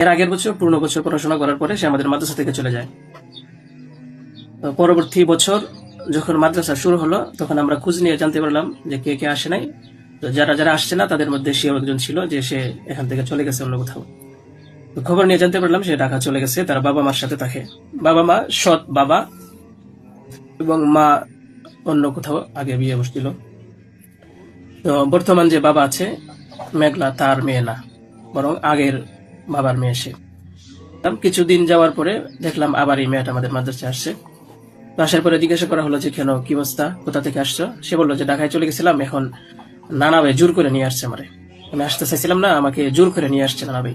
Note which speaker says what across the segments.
Speaker 1: এর আগের বছর পূর্ণ বছর পড়াশোনা করার পরে সে আমাদের মাদ্রাসা থেকে চলে যায়। তো পরবর্তী বছর যখন মাদ্রাসা শুরু হলো তখন আমরা খোঁজ নিয়ে জানতে পারলাম যে কে কে আসে নাই। তো যারা যারা আসছে না তাদের মধ্যে সেও একজন ছিল যে সে এখান থেকে চলে গেছে অন্য কোথাও। তো খবর নিয়ে জানতে পারলাম সে ঢাকা চলে গেছে, তার বাবা মার সাথে থাকে। বাবা মা সৎ বাবা এবং মা অন্য কোথাও আগে বিয়ে বসছিল। তো বর্তমান যে বাবা আছে মেঘলা তার মেয়ে না, বরং আগের বাবার মেয়ে সে। কিছুদিন যাওয়ার পরে দেখলাম আবার এই মেয়েটা আমাদের মাদ্রাসায় আসছে। তো আসার পরে জিজ্ঞাসা করা হলো যে কেন, কি অবস্থা, কোথা থেকে আসছো? সে বললো যে ঢাকায় চলে গেছিলাম, এখন নানা ভাই জোর করে নিয়ে আসছে আমারে। আমি আসতে চাইছিলাম না, আমাকে জোর করে নিয়ে আসছে নানা ভাই।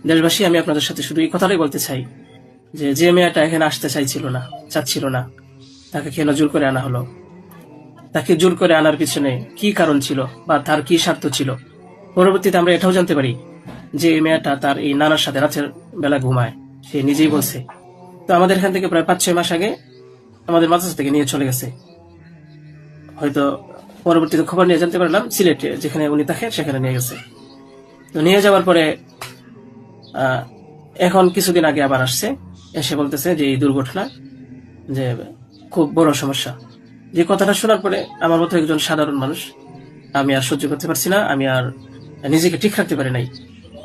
Speaker 1: দেশবাসী, আমি আপনাদের সাথে শুধু এই কথাটাই বলতে চাই যে যে মেয়েটা এখানে আসতে চাচ্ছিল না, তাকে কেন জোর করে আনা হলো? তাকে জোর করে আনার পিছনে কি কারণ ছিল বা তার কি স্বার্থ ছিল? পরবর্তীতে আমরা এটাও জানতে পারি যে এই মেয়েটা তার এই নানার সাথে রাতের বেলা ঘুমায়, সে নিজেই বলছে। তো আমাদের এখান থেকে প্রায় 5-6 মাস আগে আমাদের মাদ্রাসা থেকে নিয়ে চলে গেছে। হয়তো পরবর্তীতে খবর নিয়ে জানতে পারলাম সিলেটে যেখানে উনি থাকে সেখানে নিয়ে গেছে। তো নিয়ে যাওয়ার পরে এখন কিছুদিন আগে আবার আসছে, এসে বলতেছে যে এই দুর্ঘটনা যে খুব বড় সমস্যা। যে কথাটা শোনার পরে আমার মতো একজন সাধারণ মানুষ, আমি আর সহ্য করতে পারছি না, আমি আর নিজেকে ঠিক রাখতে পারি নাই।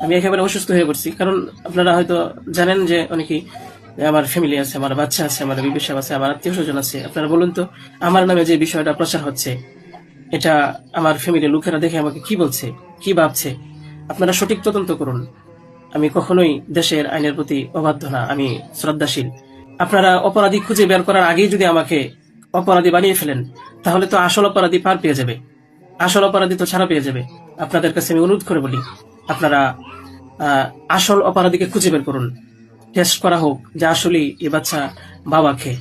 Speaker 1: আমি একেবারে অসুস্থ হয়ে পড়ছি। কারণ আপনারা হয়তো জানেন যে অনেকেই, আমার ফ্যামিলি আছে, আমার বাচ্চা আছে, আমার বিবি সাহেব আছে, আমার আত্মীয় স্বজন আছে। আপনারা বলুন তো, আমার নামে যে বিষয়টা প্রচার হচ্ছে, এটা আমার ফ্যামিলির লোকেরা দেখে আমাকে কি বলছে, কি ভাবছে? আপনারা সঠিক তদন্ত করুন। আমি কখনোই দেশের আইনের প্রতি অবাধ্য না, আমি শ্রদ্ধাশীল। আপনারা অপরাধী খুঁজে বের করার আগেই যদি আমাকে অপরাধী বানিয়ে ফেলেন, তাহলে তো আসল অপরাধী পার পেয়ে যাবে, আসল অপরাধী তো ছাড়া পেয়ে যাবে। আপনাদের কাছে আমি অনুরোধ করে বলি, আপনারা আসল অপরাধীকে খুঁজে বের করুন, টেস্ট করা হোক যে আসলে এই বাচ্চা বাবা খেয়ে